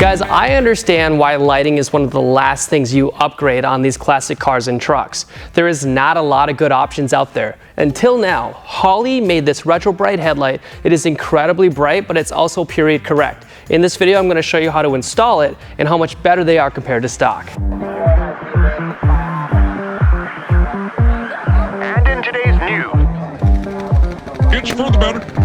Guys, I understand why lighting is one of the last things you upgrade on these classic cars and trucks. There is not a lot of good options out there. Until now, Holley made this RetroBright headlight. It is incredibly bright, but it's also period correct. In this video, I'm going to show you how to install it and how much better they are compared to stock. And in today's news, inch for the better.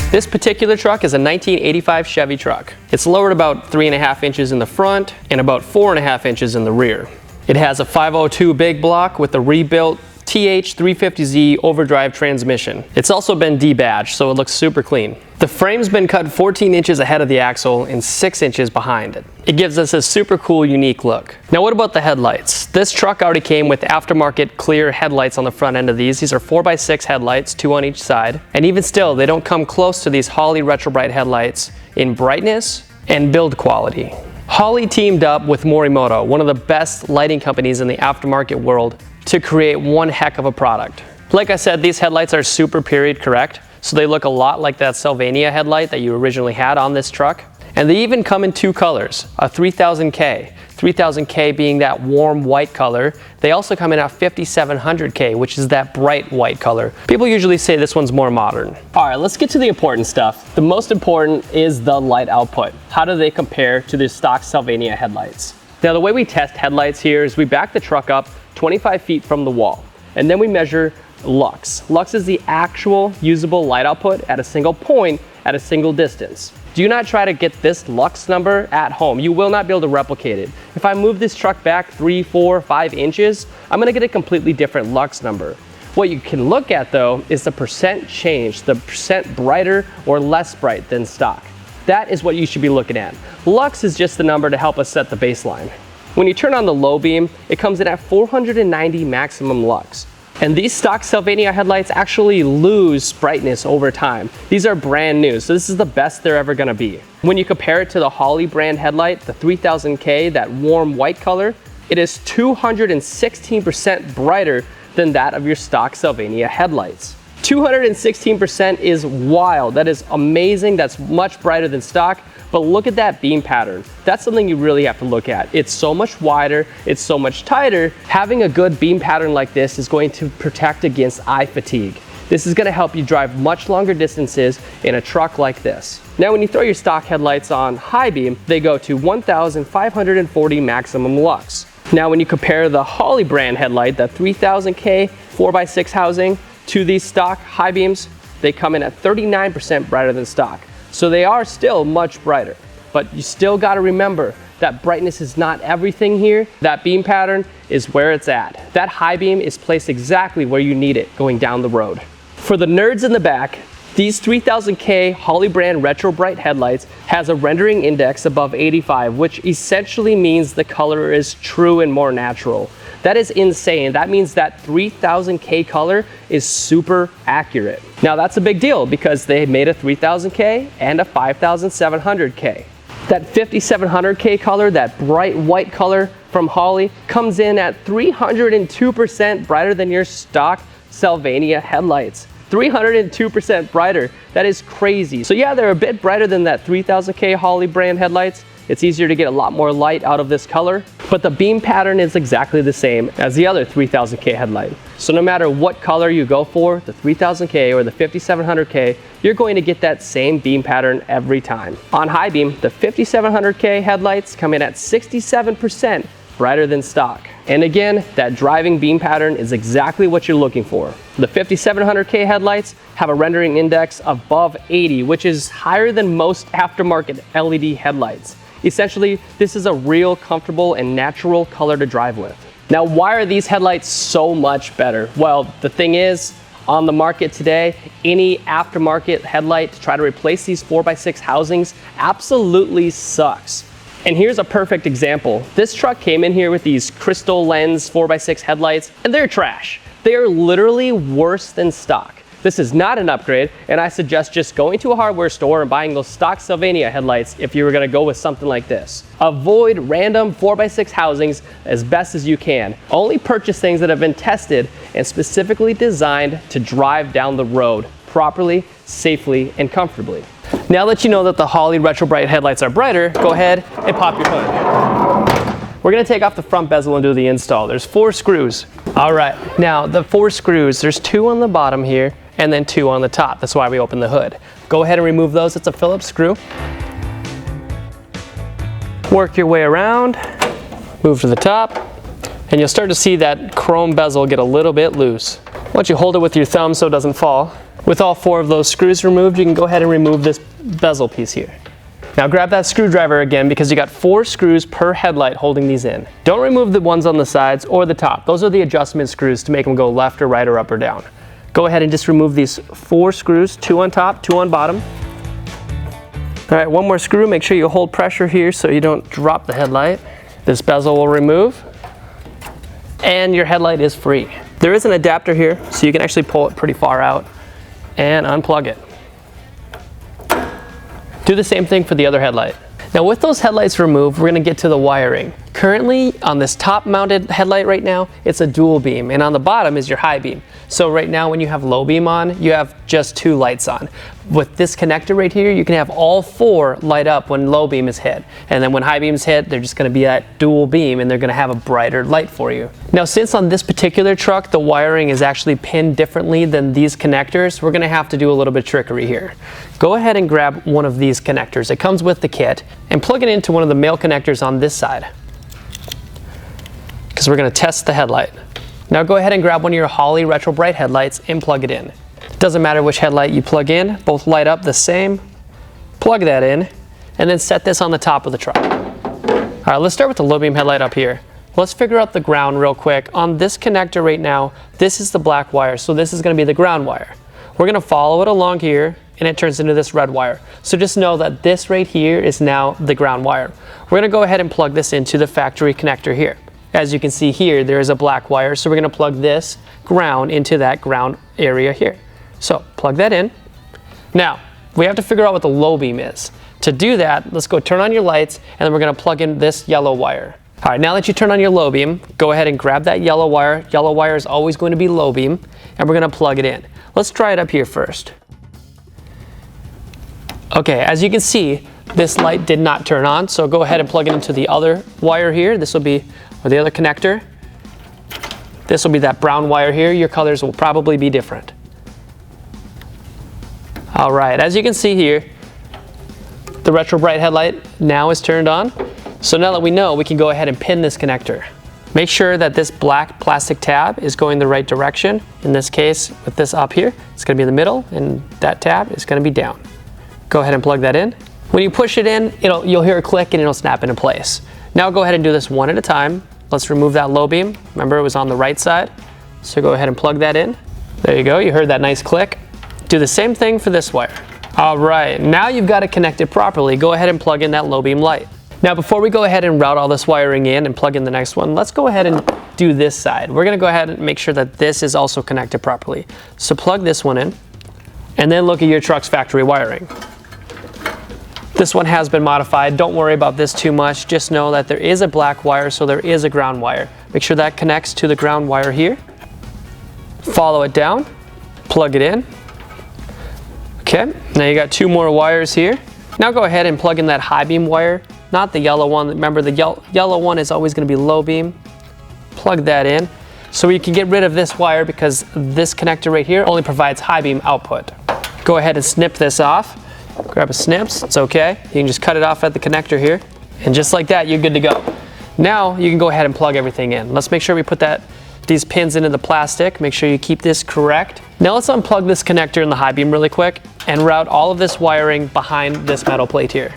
This particular truck is a 1985 Chevy truck. It's lowered about 3.5 inches in the front and about 4.5 inches in the rear. It has a 502 big block with a rebuilt TH350Z overdrive transmission. It's also been debadged, so it looks super clean. The frame's been cut 14 inches ahead of the axle and 6 inches behind it. It gives us a super cool, unique look. Now what about the headlights? This truck already came with aftermarket clear headlights on the front end of these. These are 4x6 headlights, 2 on each side. And even still, they don't come close to these Holley RetroBright headlights in brightness and build quality. Holley teamed up with Morimoto, one of the best lighting companies in the aftermarket world, to create one heck of a product. Like I said, these headlights are super period correct, so they look a lot like that Sylvania headlight that you originally had on this truck. And they even come in 2 colors, a 3000K. 3000K being that warm white color. They also come in at 5700K, which is that bright white color. People usually say this one's more modern. All right, let's get to the important stuff. The most important is the light output. How do they compare to the stock Sylvania headlights? Now, the way we test headlights here is we back the truck up 25 feet from the wall, and then we measure lux. Lux is the actual usable light output at a single point at a single distance. Do not try to get this lux number at home. You will not be able to replicate it. If I move this truck back 3, 4, 5 inches, I'm gonna get a completely different lux number. What you can look at though is the percent change, the percent brighter or less bright than stock. That is what you should be looking at. Lux is just the number to help us set the baseline. When you turn on the low beam, it comes in at 490 maximum lux. And these stock Sylvania headlights actually lose brightness over time. These are brand new, so this is the best they're ever gonna be. When you compare it to the Holley brand headlight, the 3000K, that warm white color, it is 216% brighter than that of your stock Sylvania headlights. 216% is wild. That is amazing. That's much brighter than stock. But look at that beam pattern. That's something you really have to look at. It's so much wider, it's so much tighter. Having a good beam pattern like this is going to protect against eye fatigue. This is gonna help you drive much longer distances in a truck like this. Now, when you throw your stock headlights on high beam, they go to 1,540 maximum lux. Now, when you compare the Holley brand headlight, the 3000K 4x6 housing, to these stock high beams, they come in at 39% brighter than stock. So they are still much brighter, but you still gotta remember that brightness is not everything here. That beam pattern is where it's at. That high beam is placed exactly where you need it going down the road. For the nerds in the back, these 3000K Holley brand RetroBright headlights has a rendering index above 85, which essentially means the color is true and more natural. That is insane. That means that 3000K color is super accurate. Now that's a big deal because they made a 3000K and a 5700K. That 5700K color, that bright white color from Holley, comes in at 302% brighter than your stock Sylvania headlights. 302% brighter. That is crazy. So yeah, they're a bit brighter than that 3000K Holley brand headlights. It's easier to get a lot more light out of this color, but the beam pattern is exactly the same as the other 3000K headlight. So no matter what color you go for, the 3000K or the 5700K, you're going to get that same beam pattern every time. On high beam, the 5700K headlights come in at 67% brighter than stock. And again, that driving beam pattern is exactly what you're looking for. The 5700K headlights have a rendering index above 80, which is higher than most aftermarket LED headlights. Essentially, this is a real comfortable and natural color to drive with. Now, why are these headlights so much better? Well, the thing is, on the market today, any aftermarket headlight to try to replace these 4x6 housings absolutely sucks. And here's a perfect example. This truck came in here with these crystal lens 4x6 headlights, and they're trash. They are literally worse than stock. This is not an upgrade, and I suggest just going to a hardware store and buying those stock Sylvania headlights if you were gonna go with something like this. Avoid random 4x6 housings as best as you can. Only purchase things that have been tested and specifically designed to drive down the road properly, safely, and comfortably. Now that you know that the Holley RetroBright headlights are brighter, go ahead and pop your hood. We're gonna take off the front bezel and do the install. There's 4 screws. All right, now the 4 screws, there's 2 on the bottom here and then 2 on the top. That's why we open the hood. Go ahead and remove those. It's a Phillips screw. Work your way around, move to the top, and you'll start to see that chrome bezel get a little bit loose. Once you hold it with your thumb so it doesn't fall. With all 4 of those screws removed, you can go ahead and remove this bezel piece here. Now grab that screwdriver again because you got 4 screws per headlight holding these in. Don't remove the ones on the sides or the top. Those are the adjustment screws to make them go left or right or up or down. Go ahead and just remove these 4 screws, 2 on top, 2 on bottom. All right, 1 more screw. Make sure you hold pressure here so you don't drop the headlight. This bezel will remove, and your headlight is free. There is an adapter here, so you can actually pull it pretty far out and unplug it. Do the same thing for the other headlight. Now with those headlights removed, we're gonna get to the wiring. Currently on this top mounted headlight right now, it's a dual beam, and on the bottom is your high beam. So right now when you have low beam on, you have just 2 lights on. With this connector right here, you can have all 4 light up when low beam is hit. And then when high beam is hit, they're just gonna be that dual beam and they're gonna have a brighter light for you. Now since on this particular truck, the wiring is actually pinned differently than these connectors, we're gonna have to do a little bit of trickery here. Go ahead and grab one of these connectors. It comes with the kit, and plug it into one of the male connectors on this side, because we're gonna test the headlight. Now go ahead and grab one of your Holley RetroBright headlights and plug it in. Doesn't matter which headlight you plug in, both light up the same. Plug that in, and then set this on the top of the truck. All right, let's start with the low beam headlight up here. Let's figure out the ground real quick. On this connector right now, this is the black wire, so this is gonna be the ground wire. We're gonna follow it along here, and it turns into this red wire. So just know that this right here is now the ground wire. We're gonna go ahead and plug this into the factory connector here. As you can see here, there is a black wire, so we're gonna plug this ground into that ground area here. So plug that in. Now, we have to figure out what the low beam is. To do that, let's go turn on your lights, and then we're gonna plug in this yellow wire. All right, now that you turn on your low beam, go ahead and grab that yellow wire. Yellow wire is always going to be low beam, and we're gonna plug it in. Let's try it up here first. Okay, as you can see, this light did not turn on, so go ahead and plug it into the other wire here. This will be, or the other connector. This will be that brown wire here. Your colors will probably be different. All right, as you can see here, the RetroBright headlight now is turned on. So now that we know, we can go ahead and pin this connector. Make sure that this black plastic tab is going the right direction. In this case, with this up here, it's gonna be in the middle, and that tab is gonna be down. Go ahead and plug that in. When you push it in, you'll hear a click and it'll snap into place. Now go ahead and do this one at a time. Let's remove that low beam. Remember, it was on the right side. So go ahead and plug that in. There you go, you heard that nice click. Do the same thing for this wire. All right, now you've got it connected properly. Go ahead and plug in that low beam light. Now before we go ahead and route all this wiring in and plug in the next one, let's go ahead and do this side. We're gonna go ahead and make sure that this is also connected properly. So plug this one in, and then look at your truck's factory wiring. This one has been modified. Don't worry about this too much. Just know that there is a black wire, so there is a ground wire. Make sure that connects to the ground wire here. Follow it down, plug it in. Okay, now you got 2 more wires here. Now go ahead and plug in that high beam wire, not the yellow one. Remember, the yellow one is always gonna be low beam. Plug that in. So we can get rid of this wire because this connector right here only provides high beam output. Go ahead and snip this off. Grab a snips, it's okay. You can just cut it off at the connector here. And just like that, you're good to go. Now you can go ahead and plug everything in. Let's make sure we put these pins into the plastic. Make sure you keep this correct. Now let's unplug this connector in the high beam really quick and route all of this wiring behind this metal plate here.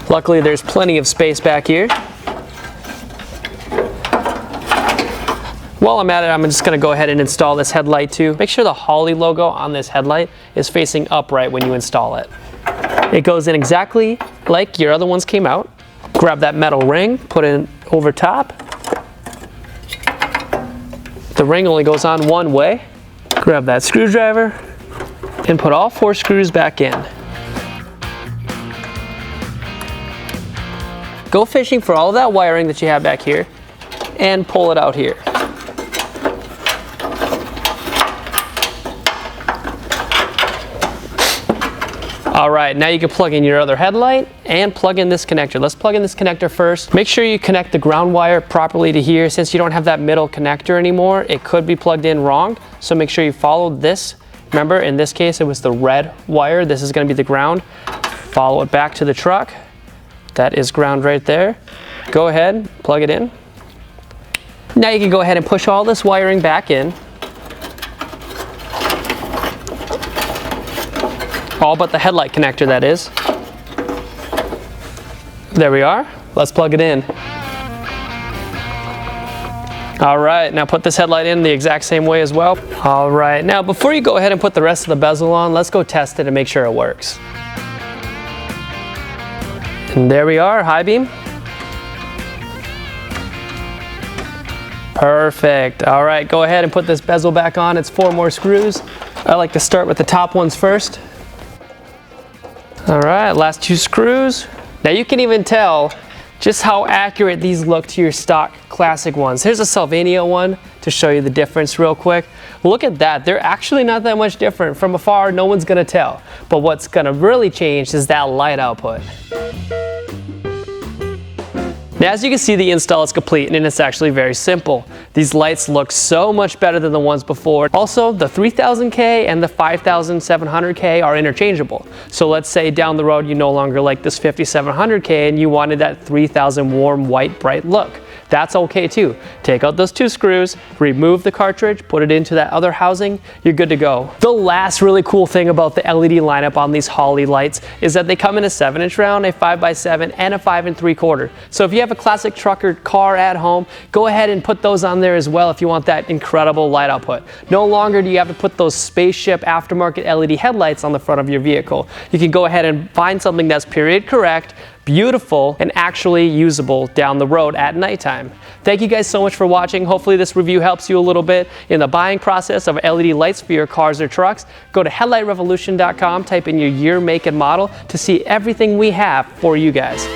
Luckily, there's plenty of space back here. While I'm at it, I'm just gonna go ahead and install this headlight too. Make sure the Holley logo on this headlight is facing upright when you install it. It goes in exactly like your other ones came out. Grab that metal ring, put it over top. The ring only goes on one way. Grab that screwdriver and put all 4 screws back in. Go fishing for all of that wiring that you have back here and pull it out here. All right, now you can plug in your other headlight and plug in this connector. Let's plug in this connector first. Make sure you connect the ground wire properly to here. Since you don't have that middle connector anymore, it could be plugged in wrong. So make sure you follow this. Remember, in this case, it was the red wire. This is gonna be the ground. Follow it back to the truck. That is ground right there. Go ahead, plug it in. Now you can go ahead and push all this wiring back in. All but the headlight connector, that is. There we are. Let's plug it in. All right, now put this headlight in the exact same way as well. All right, now before you go ahead and put the rest of the bezel on, let's go test it and make sure it works. And there we are, high beam. Perfect. All right, go ahead and put this bezel back on. It's 4 more screws. I like to start with the top ones first. All right, last 2 screws. Now you can even tell just how accurate these look to your stock classic ones. Here's a Salvania one to show you the difference real quick. Look at that, they're actually not that much different. From afar, no one's gonna tell. But what's gonna really change is that light output. Now, as you can see, the install is complete and it's actually very simple. These lights look so much better than the ones before. Also, the 3000K and the 5700K are interchangeable. So let's say down the road you no longer like this 5700K and you wanted that 3000 warm white bright look. That's okay too. Take out those 2 screws, remove the cartridge, put it into that other housing, you're good to go. The last really cool thing about the LED lineup on these Holley lights is that they come in a 7-inch round, a 5x7, and a 5 3/4. So if you have a classic truck or car at home, go ahead and put those on there as well if you want that incredible light output. No longer do you have to put those spaceship aftermarket LED headlights on the front of your vehicle. You can go ahead and find something that's period correct, beautiful, and actually usable down the road at nighttime. Thank you guys so much for watching. Hopefully this review helps you a little bit in the buying process of LED lights for your cars or trucks. Go to headlightrevolution.com, type in your year, make, and model to see everything we have for you guys.